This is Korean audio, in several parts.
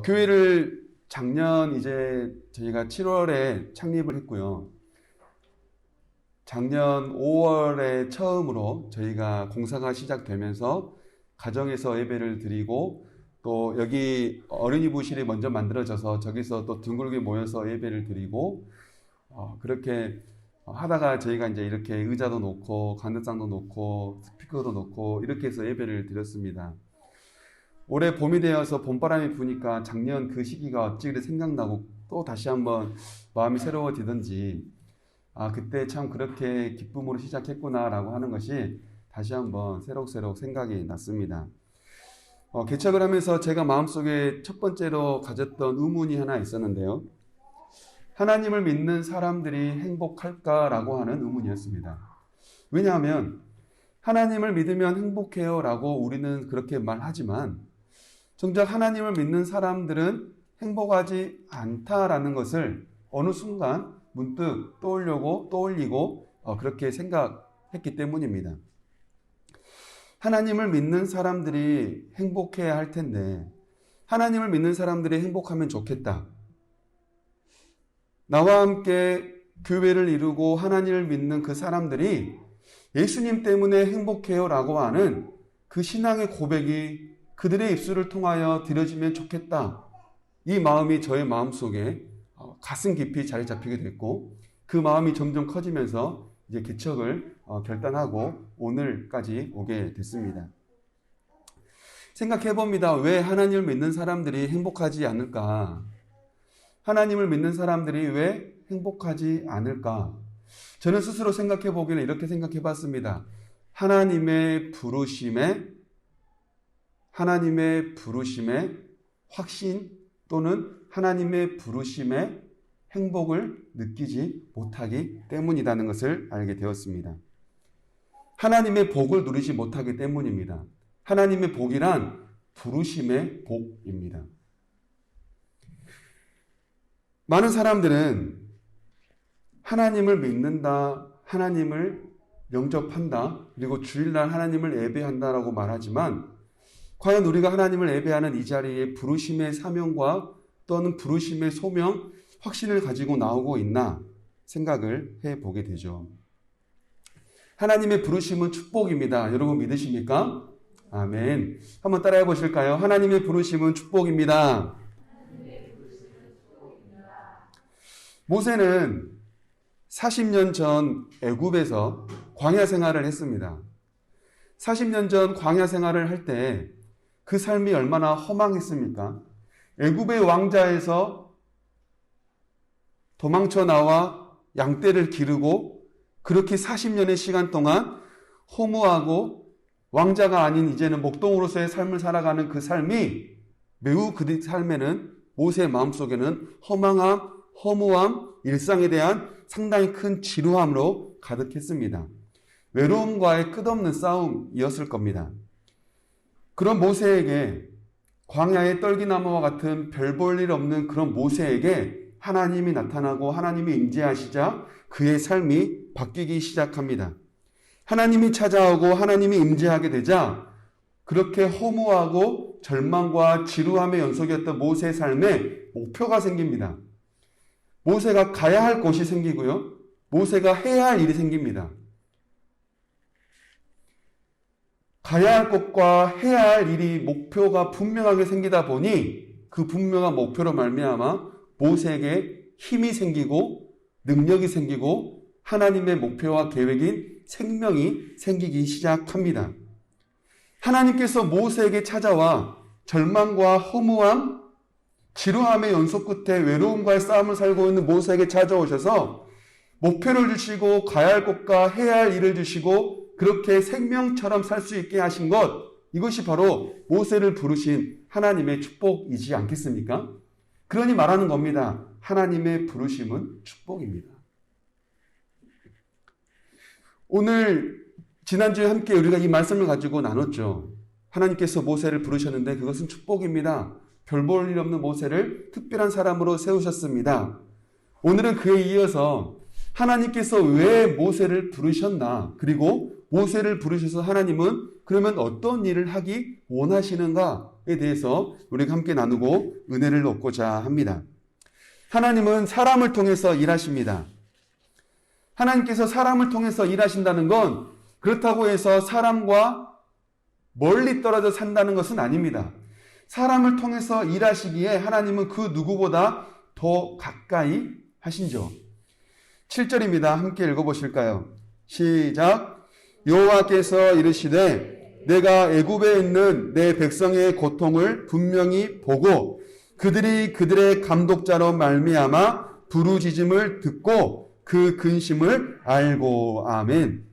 교회를 작년 이제 저희가 7월에 창립을 했고요. 작년 5월에 처음으로 저희가 공사가 시작되면서 가정에서 예배를 드리고 또 여기 어린이 부실이 먼저 만들어져서 저기서 또 둥글게 모여서 예배를 드리고 그렇게 하다가 저희가 이제 이렇게 의자도 놓고 간드상도 놓고 스피커도 놓고 이렇게 해서 예배를 드렸습니다. 올해 봄이 되어서 봄바람이 부니까 작년 그 시기가 어찌 그리 생각나고 또 다시 한번 마음이 새로워지든지 그때 참 그렇게 기쁨으로 시작했구나라고 하는 것이 다시 한번 새록새록 생각이 났습니다. 개척을 하면서 제가 마음속에 첫 번째로 가졌던 의문이 하나 있었는데요. 하나님을 믿는 사람들이 행복할까라고 하는 의문이었습니다. 왜냐하면 하나님을 믿으면 행복해요 라고 우리는 그렇게 말하지만 정작 하나님을 믿는 사람들은 행복하지 않다라는 것을 어느 순간 문득 떠올리고 그렇게 생각했기 때문입니다. 하나님을 믿는 사람들이 행복해야 할 텐데 하나님을 믿는 사람들이 행복하면 좋겠다. 나와 함께 교회를 이루고 하나님을 믿는 그 사람들이 예수님 때문에 행복해요 라고 하는 그 신앙의 고백이 그들의 입술을 통하여 드려지면 좋겠다. 이 마음이 저의 마음속에 가슴 깊이 자리 잡히게 됐고 그 마음이 점점 커지면서 이제 개척을 결단하고 오늘까지 오게 됐습니다. 생각해 봅니다. 왜 하나님을 믿는 사람들이 행복하지 않을까? 하나님을 믿는 사람들이 왜 행복하지 않을까? 저는 스스로 생각해 보기는 이렇게 생각해 봤습니다. 하나님의 부르심에 확신 또는 하나님의 부르심에 행복을 느끼지 못하기 때문이라는 것을 알게 되었습니다. 하나님의 복을 누리지 못하기 때문입니다. 하나님의 복이란 부르심의 복입니다. 많은 사람들은 하나님을 믿는다, 하나님을 영접한다, 그리고 주일날 하나님을 예배한다라고 말하지만 과연 우리가 하나님을 예배하는 이 자리에 부르심의 사명과 또는 부르심의 소명, 확신을 가지고 나오고 있나 생각을 해보게 되죠. 하나님의 부르심은 축복입니다. 여러분 믿으십니까? 아멘. 한번 따라해 보실까요? 하나님의 부르심은 축복입니다. 모세는 40년 전 애굽에서 광야 생활을 했습니다. 40년 전 광야 생활을 할 때 그 삶이 얼마나 허망했습니까? 애굽의 왕자에서 도망쳐 나와 양떼를 기르고 그렇게 40년의 시간 동안 허무하고 왕자가 아닌 이제는 목동으로서의 삶을 살아가는 그 삶이 매우 그 삶에는 모세의 마음속에는 허망함, 허무함, 일상에 대한 상당히 큰 지루함으로 가득했습니다. 외로움과의 끝없는 싸움이었을 겁니다. 그런 모세에게 광야의 떨기나무와 같은 별 볼 일 없는 그런 모세에게 하나님이 나타나고 하나님이 임재하시자 그의 삶이 바뀌기 시작합니다. 하나님이 찾아오고 하나님이 임재하게 되자 그렇게 허무하고 절망과 지루함의 연속이었던 모세의 삶에 목표가 생깁니다. 모세가 가야 할 곳이 생기고요. 모세가 해야 할 일이 생깁니다. 가야 할 곳과 해야 할 일이 목표가 분명하게 생기다 보니 그 분명한 목표로 말미암아 모세에게 힘이 생기고 능력이 생기고 하나님의 목표와 계획인 생명이 생기기 시작합니다. 하나님께서 모세에게 찾아와 절망과 허무함, 지루함의 연속 끝에 외로움과의 싸움을 살고 있는 모세에게 찾아오셔서 목표를 주시고 가야 할 곳과 해야 할 일을 주시고 그렇게 생명처럼 살 수 있게 하신 것, 이것이 바로 모세를 부르신 하나님의 축복이지 않겠습니까? 그러니 말하는 겁니다. 하나님의 부르심은 축복입니다. 오늘 지난주에 함께 우리가 이 말씀을 가지고 나눴죠. 하나님께서 모세를 부르셨는데 그것은 축복입니다. 별 볼 일 없는 모세를 특별한 사람으로 세우셨습니다. 오늘은 그에 이어서 하나님께서 왜 모세를 부르셨나, 그리고 모세를 부르셔서 하나님은 그러면 어떤 일을 하기 원하시는가 대해서 우리가 함께 나누고 은혜를 얻고자 합니다. 하나님은 사람을 통해서 일하십니다. 하나님께서 사람을 통해서 일하신다는 건 그렇다고 해서 사람과 멀리 떨어져 산다는 것은 아닙니다. 사람을 통해서 일하시기에 하나님은 그 누구보다 더 가까이 하신죠. 7절입니다. 함께 읽어보실까요? 시작. 여호와께서 이르시되 내가 애굽에 있는 내 백성의 고통을 분명히 보고 그들이 그들의 감독자로 말미암아 부르짖음을 듣고 그 근심을 알고. 아멘.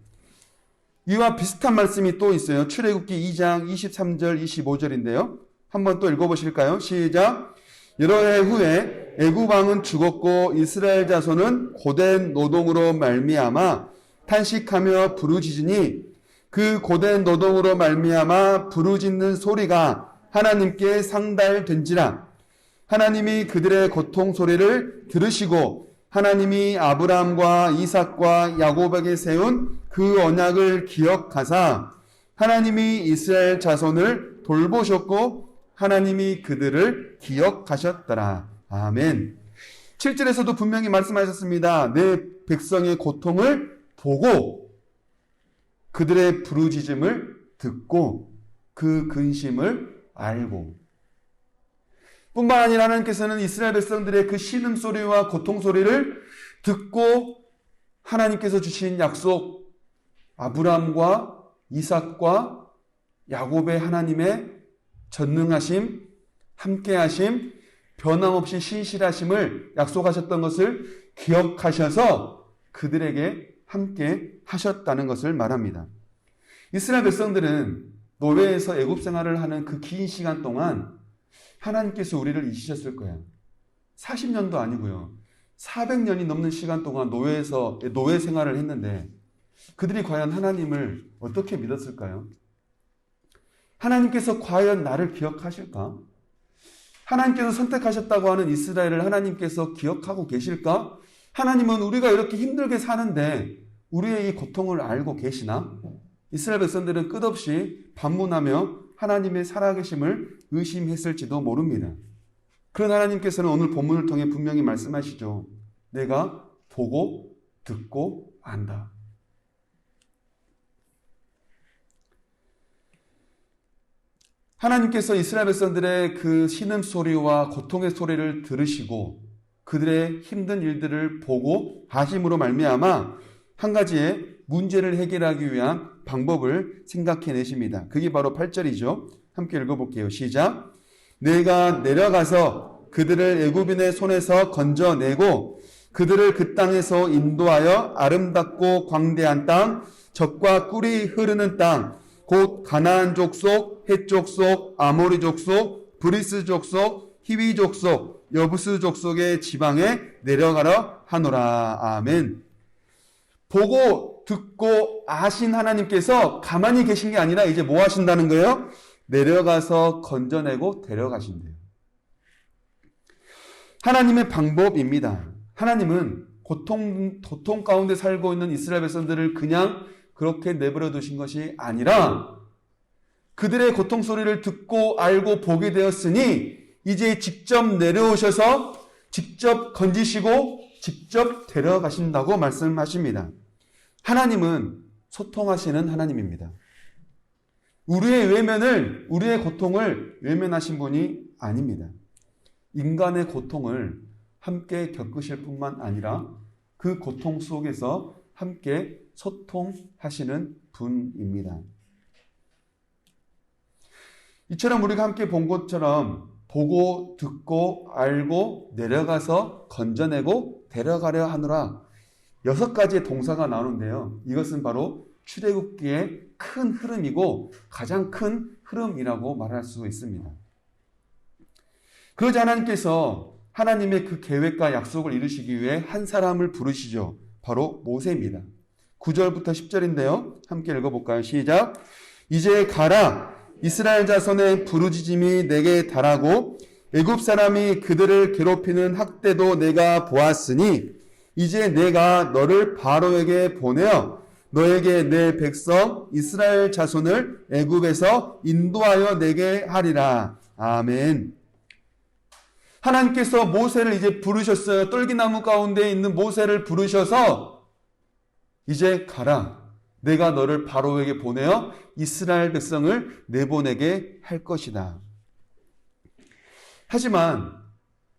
이와 비슷한 말씀이 또 있어요. 출애굽기 2장 23절 25절인데요. 한번 또 읽어보실까요? 시작. 여러 해 후에 애굽 왕은 죽었고 이스라엘 자손은 고된 노동으로 말미암아 탄식하며 부르짖으니 그 고된 노동으로 말미암아 부르짖는 소리가 하나님께 상달된지라. 하나님이 그들의 고통 소리를 들으시고 하나님이 아브라함과 이삭과 야곱에게 세운 그 언약을 기억하사 하나님이 이스라엘 자손을 돌보셨고 하나님이 그들을 기억하셨더라. 아멘. 7절에서도 분명히 말씀하셨습니다. 내 백성의 고통을 보고 그들의 부르짖음을 듣고 그 근심을 알고. 뿐만 아니라 하나님께서는 이스라엘 백성들의 그 신음소리와 고통소리를 듣고 하나님께서 주신 약속, 아브라함과 이삭과 야곱의 하나님의 전능하심, 함께하심, 변함없이 신실하심을 약속하셨던 것을 기억하셔서 그들에게 함께 하셨다는 것을 말합니다. 이스라엘 백성들은 노예에서 애굽 생활을 하는 그 긴 시간 동안 하나님께서 우리를 잊으셨을 거야. 40년도 아니고요. 400년이 넘는 시간 동안 노예에서 노예 생활을 했는데 그들이 과연 하나님을 어떻게 믿었을까요? 하나님께서 과연 나를 기억하실까? 하나님께서 선택하셨다고 하는 이스라엘을 하나님께서 기억하고 계실까? 하나님은 우리가 이렇게 힘들게 사는데 우리의 이 고통을 알고 계시나? 이스라엘 백성들은 끝없이 반문하며 하나님의 살아계심을 의심했을지도 모릅니다. 그런 하나님께서는 오늘 본문을 통해 분명히 말씀하시죠. 내가 보고 듣고 안다. 하나님께서 이스라엘 백성들의 그 신음소리와 고통의 소리를 들으시고 그들의 힘든 일들을 보고 하심으로 말미암아 한 가지의 문제를 해결하기 위한 방법을 생각해내십니다. 그게 바로 8절이죠. 함께 읽어볼게요. 시작. 내가 내려가서 그들을 애굽인의 손에서 건져내고 그들을 그 땅에서 인도하여 아름답고 광대한 땅, 젖과 꿀이 흐르는 땅, 곧 가나안 족속, 헷 족속, 아모리 족속, 브리스 족속, 히위 족속, 여부스 족속의 지방에 내려가라 하노라. 아멘. 보고 듣고 아신 하나님께서 가만히 계신 게 아니라 이제 뭐 하신다는 거예요? 내려가서 건져내고 데려가신대요. 하나님의 방법입니다. 하나님은 고통 가운데 살고 있는 이스라엘 백성들을 그냥 그렇게 내버려 두신 것이 아니라 그들의 고통 소리를 듣고 알고 보게 되었으니 이제 직접 내려오셔서 직접 건지시고 직접 데려가신다고 말씀하십니다. 하나님은 소통하시는 하나님입니다. 우리의 고통을 외면하신 분이 아닙니다. 인간의 고통을 함께 겪으실 뿐만 아니라 그 고통 속에서 함께 소통하시는 분입니다. 이처럼 우리가 함께 본 것처럼 보고 듣고 알고 내려가서 건져내고 데려가려 하노라 6가지의 동사가 나오는데요. 이것은 바로 출애굽기의 큰 흐름이고 가장 큰 흐름이라고 말할 수 있습니다. 그러자 하나님께서 하나님의 그 계획과 약속을 이루시기 위해 한 사람을 부르시죠. 바로 모세입니다. 9절부터 10절인데요. 함께 읽어볼까요? 시작. 이제 가라. 이스라엘 자손의 부르짖음이 내게 달하고 애굽 사람이 그들을 괴롭히는 학대도 내가 보았으니 이제 내가 너를 바로에게 보내어 너에게 내 백성 이스라엘 자손을 애굽에서 인도하여 내게 하리라. 아멘. 하나님께서 모세를 이제 부르셨어요. 똘기나무 가운데 있는 모세를 부르셔서 이제 가라. 내가 너를 바로에게 보내어 이스라엘 백성을 내보내게 할 것이다. 하지만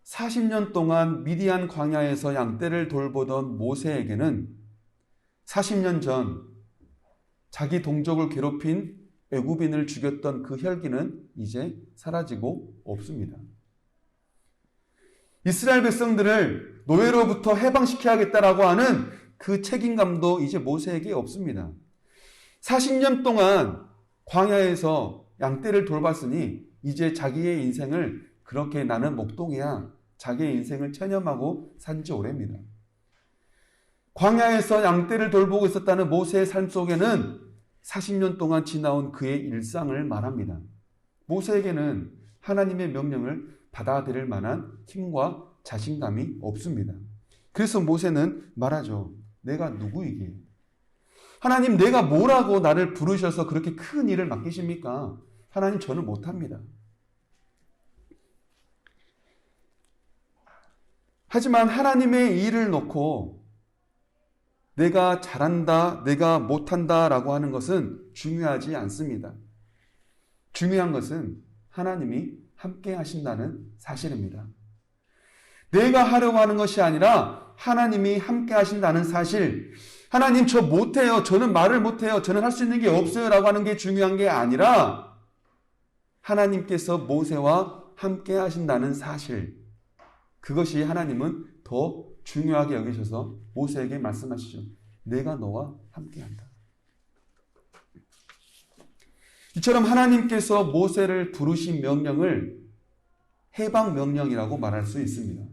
40년 동안 미디안 광야에서 양떼를 돌보던 모세에게는 40년 전 자기 동족을 괴롭힌 애굽인을 죽였던 그 혈기는 이제 사라지고 없습니다. 이스라엘 백성들을 노예로부터 해방시켜야겠다라고 하는 그 책임감도 이제 모세에게 없습니다. 40년 동안 광야에서 양떼를 돌봤으니 이제 자기의 인생을 그렇게 나는 목동이야. 자기의 인생을 체념하고 산 지 오래입니다. 광야에서 양떼를 돌보고 있었다는 모세의 삶 속에는 40년 동안 지나온 그의 일상을 말합니다. 모세에게는 하나님의 명령을 받아들일 만한 힘과 자신감이 없습니다. 그래서 모세는 말하죠. 내가 누구이기에? 하나님, 내가 뭐라고 나를 부르셔서 그렇게 큰 일을 맡기십니까? 하나님, 저는 못합니다. 하지만 하나님의 일을 놓고 내가 잘한다, 내가 못한다 라고 하는 것은 중요하지 않습니다. 중요한 것은 하나님이 함께 하신다는 사실입니다. 내가 하려고 하는 것이 아니라 하나님이 함께 하신다는 사실. 하나님, 저 못해요. 저는 말을 못해요. 저는 할 수 있는 게 없어요. 라고 하는 게 중요한 게 아니라 하나님께서 모세와 함께 하신다는 사실. 그것이 하나님은 더 중요하게 여기셔서 모세에게 말씀하시죠. 내가 너와 함께한다. 이처럼 하나님께서 모세를 부르신 명령을 해방 명령이라고 말할 수 있습니다.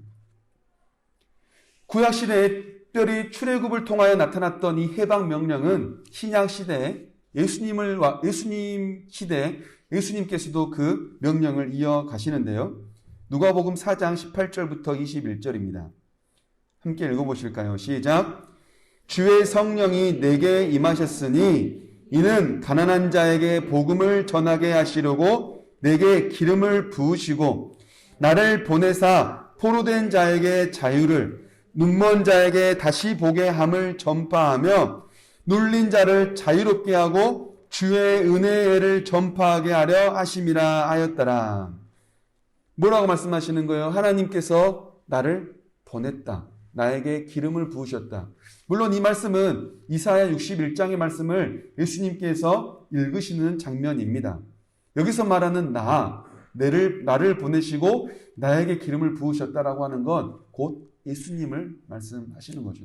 구약 시대에 특별히 출애굽을 통하여 나타났던 이 해방 명령은 신약 시대에 예수님 시대에 예수님께서도 그 명령을 이어가시는데요. 누가복음 4장 18절부터 21절입니다. 함께 읽어보실까요? 시작. 주의 성령이 내게 임하셨으니 이는 가난한 자에게 복음을 전하게 하시려고 내게 기름을 부으시고 나를 보내사 포로된 자에게 자유를 눈먼 자에게 다시 보게 함을 전파하며 눌린 자를 자유롭게 하고 주의 은혜의 해를 전파하게 하려 하심이라 하였더라. 뭐라고 말씀하시는 거예요? 하나님께서 나를 보냈다. 나에게 기름을 부으셨다. 물론 이 말씀은 이사야 61장의 말씀을 예수님께서 읽으시는 장면입니다. 여기서 말하는 나를 보내시고 나에게 기름을 부으셨다라고 하는 건 곧 예수님을 말씀하시는 거죠.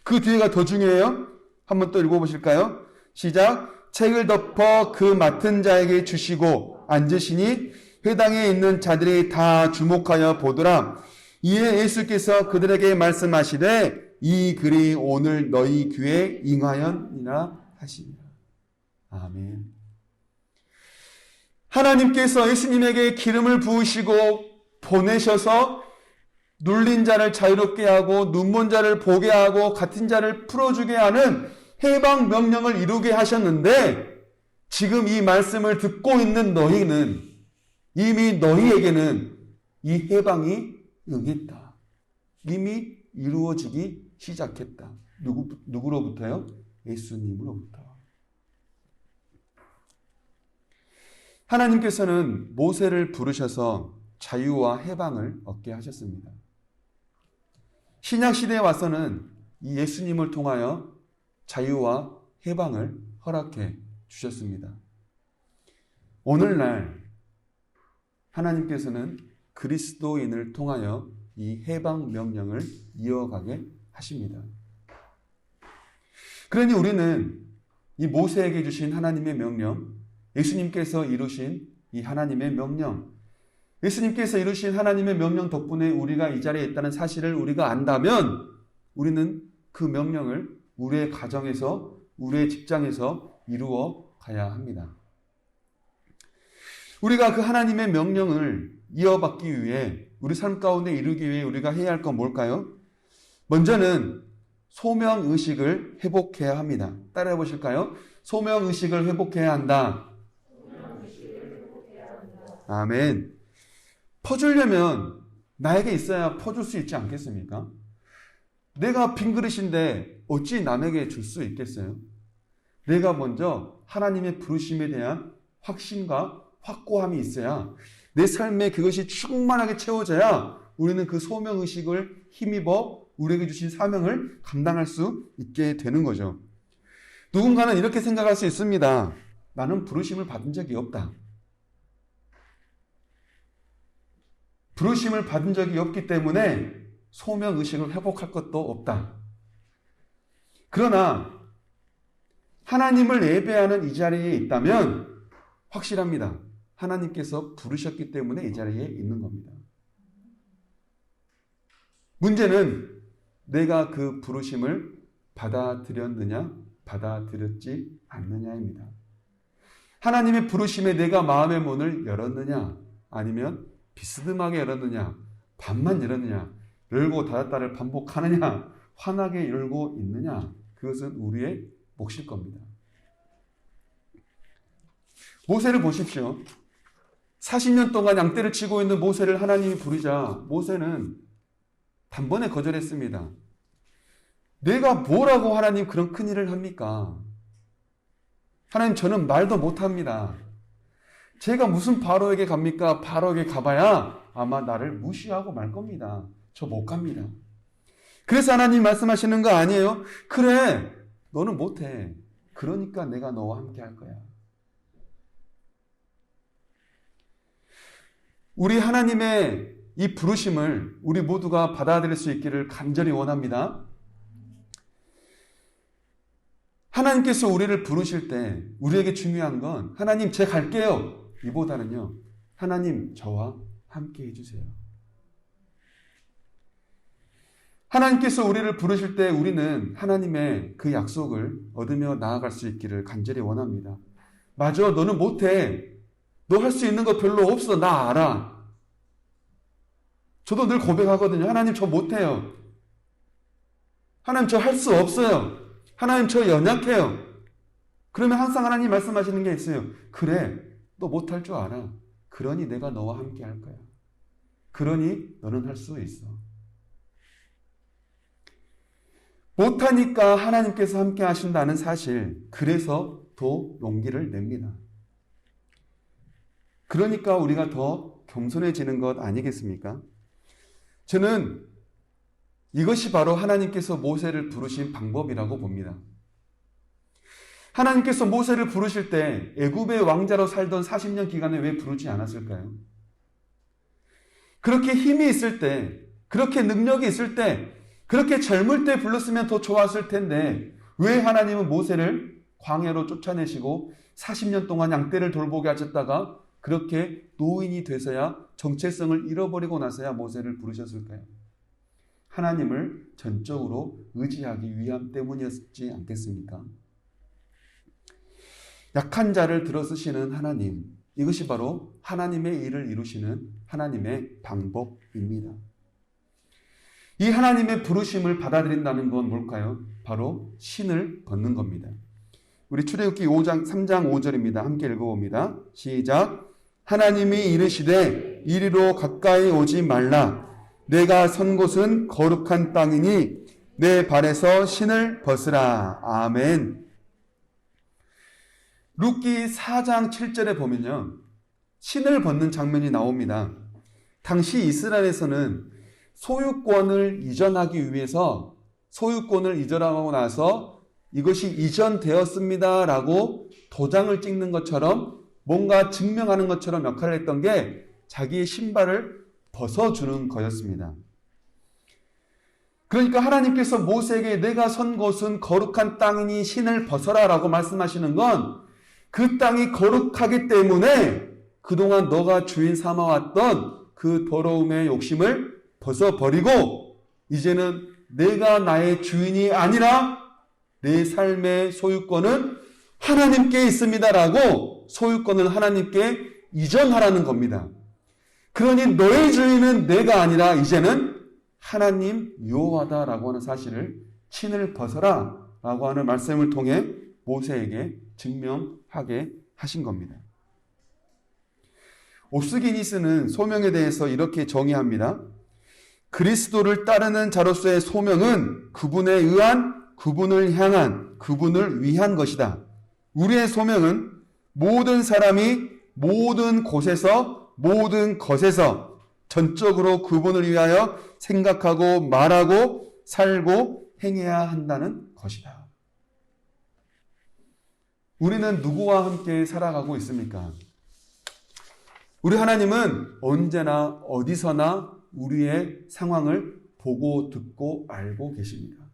그 뒤에가 더 중요해요. 한번 또 읽어보실까요? 시작. 책을 덮어 그 맡은 자에게 주시고 앉으시니 회당에 있는 자들이 다 주목하여 보더라. 이에 예수께서 그들에게 말씀하시되 이 글이 오늘 너희 귀에 임하였니라 하시니라. 아멘. 하나님께서 예수님에게 기름을 부으시고 보내셔서 눌린 자를 자유롭게 하고 눈먼 자를 보게 하고 갇힌 자를 풀어주게 하는 해방 명령을 이루게 하셨는데 지금 이 말씀을 듣고 있는 너희는 이미 너희에게는 이 해방이 응했다. 이미 이루어지기 시작했다. 누구로부터요? 예수님으로부터. 하나님께서는 모세를 부르셔서 자유와 해방을 얻게 하셨습니다. 신약 시대에 와서는 이 예수님을 통하여 자유와 해방을 허락해 주셨습니다. 오늘날 하나님께서는 그리스도인을 통하여 이 해방 명령을 이어가게 하십니다. 그러니 우리는 이 모세에게 주신 하나님의 명령, 예수님께서 이루신 이 하나님의 명령, 예수님께서 이루신 하나님의 명령 덕분에 우리가 이 자리에 있다는 사실을 우리가 안다면 우리는 그 명령을 우리의 가정에서, 우리의 직장에서 이루어 가야 합니다. 우리가 그 하나님의 명령을 이어받기 위해 우리 삶 가운데 이루기 위해 우리가 해야 할 건 뭘까요? 먼저는 소명의식을 회복해야 합니다. 따라해 보실까요? 소명의식을 회복해야 한다. 아멘. 퍼주려면 나에게 있어야 퍼줄 수 있지 않겠습니까? 내가 빈 그릇인데 어찌 남에게 줄 수 있겠어요? 내가 먼저 하나님의 부르심에 대한 확신과 확고함이 있어야 내 삶에 그것이 충만하게 채워져야 우리는 그 소명의식을 힘입어 우리에게 주신 사명을 감당할 수 있게 되는 거죠. 누군가는 이렇게 생각할 수 있습니다. 나는 부르심을 받은 적이 없다. 부르심을 받은 적이 없기 때문에 소명의식을 회복할 것도 없다. 그러나 하나님을 예배하는 이 자리에 있다면 확실합니다. 하나님께서 부르셨기 때문에 이 자리에 있는 겁니다. 문제는 내가 그 부르심을 받아들였느냐, 받아들였지 않느냐입니다. 하나님의 부르심에 내가 마음의 문을 열었느냐, 아니면 비스듬하게 열었느냐, 반만 열었느냐, 열고 닫았다를 반복하느냐, 환하게 열고 있느냐, 그것은 우리의 몫일 겁니다. 모세를 보십시오. 40년 동안 양떼를 치고 있는 모세를 하나님이 부르자 모세는 단번에 거절했습니다. 내가 뭐라고 하나님 그런 큰일을 합니까? 하나님, 저는 말도 못합니다. 제가 무슨 바로에게 갑니까? 바로에게 가봐야 아마 나를 무시하고 말 겁니다. 저 못 갑니다. 그래서 하나님 말씀하시는 거 아니에요? 그래, 너는 못해. 그러니까 내가 너와 함께 할 거야. 우리 하나님의 이 부르심을 우리 모두가 받아들일 수 있기를 간절히 원합니다. 하나님께서 우리를 부르실 때 우리에게 중요한 건 하나님 제 갈게요 이보다는요, 하나님 저와 함께 해주세요. 하나님께서 우리를 부르실 때 우리는 하나님의 그 약속을 얻으며 나아갈 수 있기를 간절히 원합니다. 맞아, 너는 못해. 너 할 수 있는 거 별로 없어. 나 알아. 저도 늘 고백하거든요. 하나님 저 못해요. 하나님 저 할 수 없어요. 하나님 저 연약해요. 그러면 항상 하나님 말씀하시는 게 있어요. 그래, 너 못할 줄 알아. 그러니 내가 너와 함께 할 거야. 그러니 너는 할 수 있어. 못하니까 하나님께서 함께 하신다는 사실, 그래서 더 용기를 냅니다. 그러니까 우리가 더 겸손해지는 것 아니겠습니까? 저는 이것이 바로 하나님께서 모세를 부르신 방법이라고 봅니다. 하나님께서 모세를 부르실 때 애굽의 왕자로 살던 40년 기간에 왜 부르지 않았을까요? 그렇게 힘이 있을 때, 그렇게 능력이 있을 때, 그렇게 젊을 때 불렀으면 더 좋았을 텐데 왜 하나님은 모세를 광야로 쫓아내시고 40년 동안 양떼를 돌보게 하셨다가 그렇게 노인이 돼서야 정체성을 잃어버리고 나서야 모세를 부르셨을까요? 하나님을 전적으로 의지하기 위함 때문이었지 않겠습니까? 약한 자를 들어쓰시는 하나님, 이것이 바로 하나님의 일을 이루시는 하나님의 방법입니다. 이 하나님의 부르심을 받아들인다는 건 뭘까요? 바로 신을 벗는 겁니다. 우리 출애굽기 3장 5절입니다. 함께 읽어봅니다. 시작. 하나님이 이르시되 이리로 가까이 오지 말라. 내가 선 곳은 거룩한 땅이니 내 발에서 신을 벗으라. 아멘. 룻기 4장 7절에 보면요, 신을 벗는 장면이 나옵니다. 당시 이스라엘에서는 소유권을 이전하기 위해서 소유권을 이전하고 나서 이것이 이전되었습니다 라고 도장을 찍는 것처럼 뭔가 증명하는 것처럼 역할을 했던 게 자기의 신발을 벗어주는 거였습니다. 그러니까 하나님께서 모세에게 내가 선 곳은 거룩한 땅이니 신을 벗어라 라고 말씀하시는 건 그 땅이 거룩하기 때문에 그동안 너가 주인 삼아왔던 그 더러움의 욕심을 벗어버리고 이제는 내가 나의 주인이 아니라 내 삶의 소유권은 하나님께 있습니다라고 소유권을 하나님께 이전하라는 겁니다. 그러니 너의 주인은 내가 아니라 이제는 하나님 여호와다라고 하는 사실을 신을 벗어라 라고 하는 말씀을 통해 모세에게 증명하게 하신 겁니다. 옵스기니스는 소명에 대해서 이렇게 정의합니다. 그리스도를 따르는 자로서의 소명은 그분에 의한, 그분을 향한, 그분을 위한 것이다. 우리의 소명은 모든 사람이 모든 곳에서, 모든 것에서 전적으로 그분을 위하여 생각하고 말하고 살고 행해야 한다는 것이다. 우리는 누구와 함께 살아가고 있습니까? 우리 하나님은 언제나 어디서나 우리의 상황을 보고 듣고 알고 계십니다.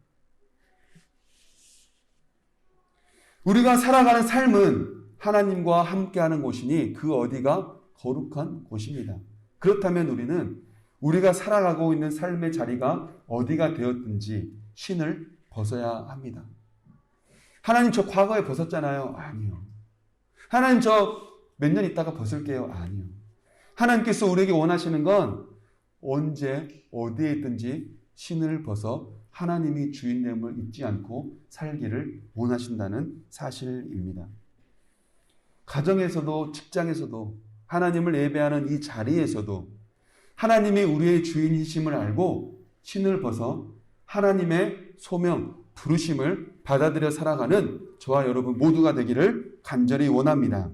우리가 살아가는 삶은 하나님과 함께하는 곳이니 그 어디가 거룩한 곳입니다. 그렇다면 우리는 우리가 살아가고 있는 삶의 자리가 어디가 되었든지 신을 벗어야 합니다. 하나님 저 과거에 벗었잖아요. 아니요. 하나님 저 몇 년 있다가 벗을게요. 아니요. 하나님께서 우리에게 원하시는 건 언제 어디에 있든지 신을 벗어 하나님이 주인됨을 잊지 않고 살기를 원하신다는 사실입니다. 가정에서도 직장에서도 하나님을 예배하는 이 자리에서도 하나님이 우리의 주인이심을 알고 신을 벗어 하나님의 소명, 부르심을 받아들여 살아가는 저와 여러분 모두가 되기를 간절히 원합니다.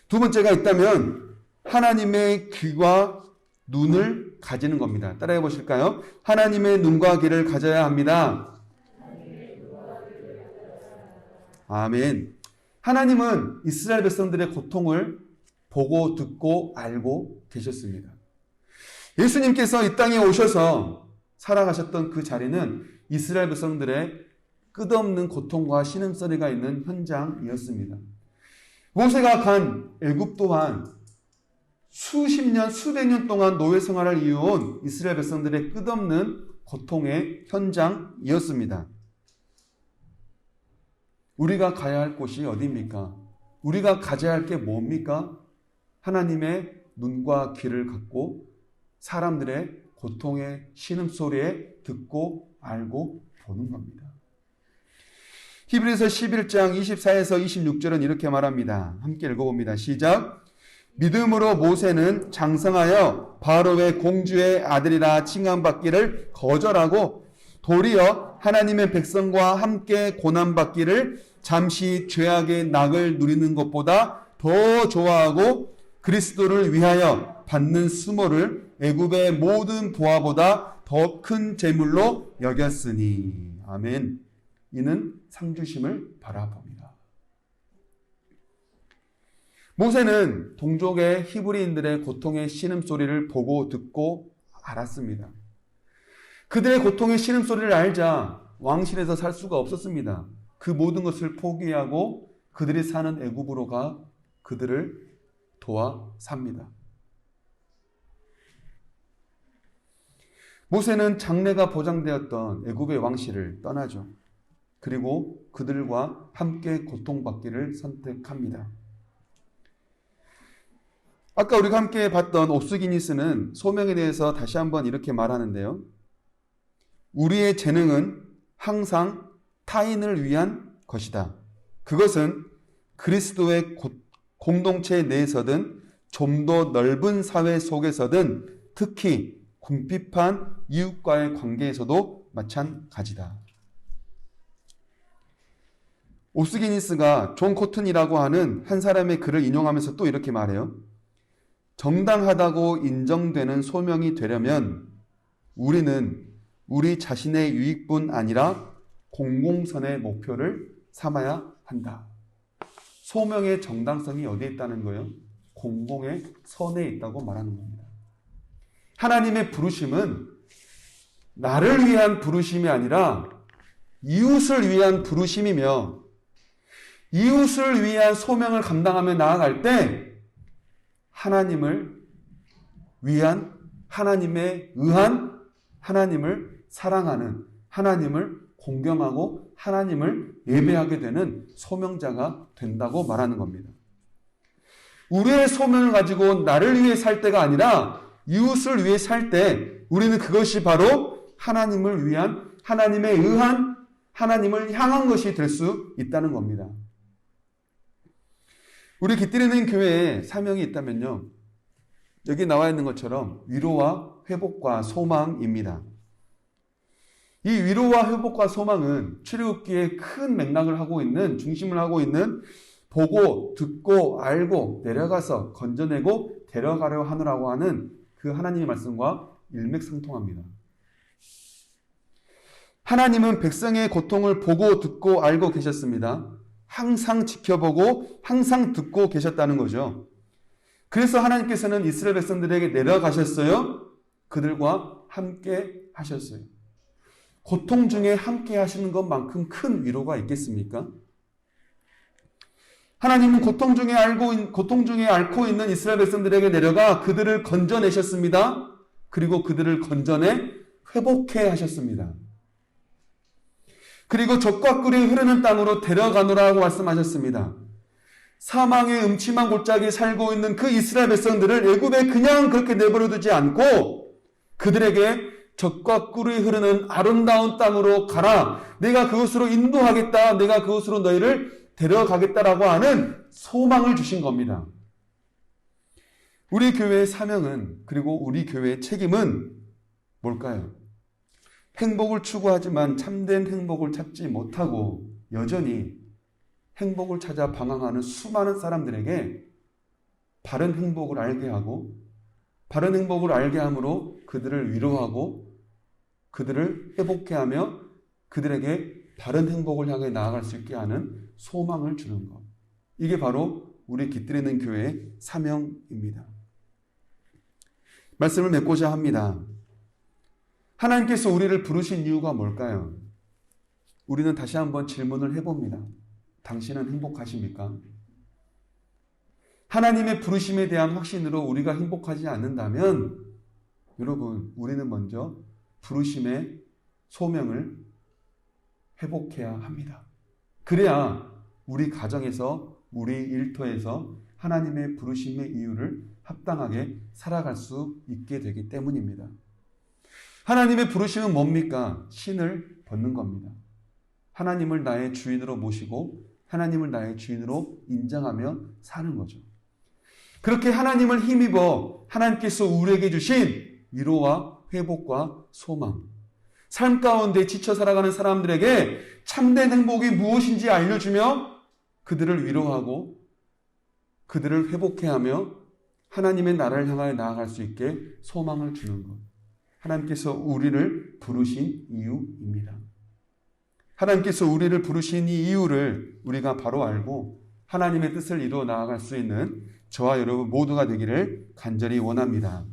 두 번째가 있다면 하나님의 귀와 눈을 가지는 겁니다. 따라해 보실까요? 하나님의 눈과 귀를 가져야 합니다. 아멘. 하나님은 이스라엘 백성들의 고통을 보고 듣고 알고 계셨습니다. 예수님께서 이 땅에 오셔서 살아가셨던 그 자리는 이스라엘 백성들의 끝없는 고통과 신음소리가 있는 현장이었습니다. 모세가 간 애굽 또한 수십 년, 수백 년 동안 노예 생활을 이어온 이스라엘 백성들의 끝없는 고통의 현장이었습니다. 우리가 가야 할 곳이 어디입니까? 우리가 가져야 할 게 뭡니까? 하나님의 눈과 귀를 갖고 사람들의 고통의 신음소리에 듣고 알고 보는 겁니다. 히브리서 11장 24에서 26절은 이렇게 말합니다. 함께 읽어봅니다. 시작. 믿음으로 모세는 장성하여 바로의 공주의 아들이라 칭함받기를 거절하고 도리어 하나님의 백성과 함께 고난받기를 잠시 죄악의 낙을 누리는 것보다 더 좋아하고 그리스도를 위하여 받는 수모를 애굽의 모든 보화보다 더 큰 재물로 여겼으니. 아멘. 이는 상주심을 바라봅니다. 모세는 동족의 히브리인들의 고통의 신음소리를 보고 듣고 알았습니다. 그들의 고통의 신음소리를 알자 왕실에서 살 수가 없었습니다. 그 모든 것을 포기하고 그들이 사는 애굽으로 가 그들을 도와 삽니다. 모세는 장래가 보장되었던 애굽의 왕실을 떠나죠. 그리고 그들과 함께 고통받기를 선택합니다. 아까 우리가 함께 봤던 옵스기니스는 소명에 대해서 다시 한번 이렇게 말하는데요. 우리의 재능은 항상 타인을 위한 것이다. 그것은 그리스도의 공동체 내에서든 좀 더 넓은 사회 속에서든 특히 궁핍한 이웃과의 관계에서도 마찬가지다. 옵스기니스가 존 코튼이라고 하는 한 사람의 글을 인용하면서 또 이렇게 말해요. 정당하다고 인정되는 소명이 되려면 우리는 우리 자신의 유익뿐 아니라 공공선의 목표를 삼아야 한다. 소명의 정당성이 어디에 있다는 거예요? 공공의 선에 있다고 말하는 겁니다. 하나님의 부르심은 나를 위한 부르심이 아니라 이웃을 위한 부르심이며 이웃을 위한 소명을 감당하며 나아갈 때 하나님을 위한, 하나님에 의한, 하나님을 사랑하는, 하나님을 공경하고 하나님을 예배하게 되는 소명자가 된다고 말하는 겁니다. 우리의 소명을 가지고 나를 위해 살 때가 아니라 이웃을 위해 살 때 우리는 그것이 바로 하나님을 위한, 하나님에 의한, 하나님을 향한 것이 될 수 있다는 겁니다. 우리 깃들이는 교회에 사명이 있다면요, 여기 나와 있는 것처럼 위로와 회복과 소망입니다. 이 위로와 회복과 소망은 출애굽기에 큰 맥락을 하고 있는, 중심을 하고 있는 보고 듣고 알고 내려가서 건져내고 데려가려 하느라고 하는 그 하나님의 말씀과 일맥상통합니다. 하나님은 백성의 고통을 보고 듣고 알고 계셨습니다. 항상 지켜보고 항상 듣고 계셨다는 거죠. 그래서 하나님께서는 이스라엘 백성들에게 내려가셨어요. 그들과 함께 하셨어요. 고통 중에 함께 하시는 것만큼 큰 위로가 있겠습니까? 하나님은 고통 중에 앓고 있는 이스라엘 백성들에게 내려가 그들을 건져내셨습니다. 그리고 그들을 건져내 회복해 하셨습니다. 그리고 젖과 꿀이 흐르는 땅으로 데려가노라고 말씀하셨습니다. 사망의 음침한 골짜기에 살고 있는 그 이스라엘 백성들을 애굽에 그냥 그렇게 내버려 두지 않고 그들에게 젖과 꿀이 흐르는 아름다운 땅으로 가라. 내가 그곳으로 인도하겠다. 내가 그곳으로 너희를 데려가겠다라고 하는 소망을 주신 겁니다. 우리 교회의 사명은, 그리고 우리 교회의 책임은 뭘까요? 행복을 추구하지만 참된 행복을 찾지 못하고 여전히 행복을 찾아 방황하는 수많은 사람들에게 바른 행복을 알게 하고, 바른 행복을 알게 함으로 그들을 위로하고 그들을 회복해 하며 그들에게 바른 행복을 향해 나아갈 수 있게 하는 소망을 주는 것. 이게 바로 우리 깃들이는 교회의 사명입니다. 말씀을 맺고자 합니다. 하나님께서 우리를 부르신 이유가 뭘까요? 우리는 다시 한번 질문을 해봅니다. 당신은 행복하십니까? 하나님의 부르심에 대한 확신으로 우리가 행복하지 않는다면 여러분, 우리는 먼저 부르심의 소명을 회복해야 합니다. 그래야 우리 가정에서, 우리 일터에서 하나님의 부르심의 이유를 합당하게 살아갈 수 있게 되기 때문입니다. 하나님의 부르심은 뭡니까? 신을 벗는 겁니다. 하나님을 나의 주인으로 모시고 하나님을 나의 주인으로 인정하며 사는 거죠. 그렇게 하나님을 힘입어 하나님께서 우리에게 주신 위로와 회복과 소망, 삶 가운데 지쳐 살아가는 사람들에게 참된 행복이 무엇인지 알려주며 그들을 위로하고 그들을 회복해 하며 하나님의 나라를 향하여 나아갈 수 있게 소망을 주는 것. 하나님께서 우리를 부르신 이유입니다. 하나님께서 우리를 부르신 이 이유를 우리가 바로 알고 하나님의 뜻을 이루어 나아갈 수 있는 저와 여러분 모두가 되기를 간절히 원합니다.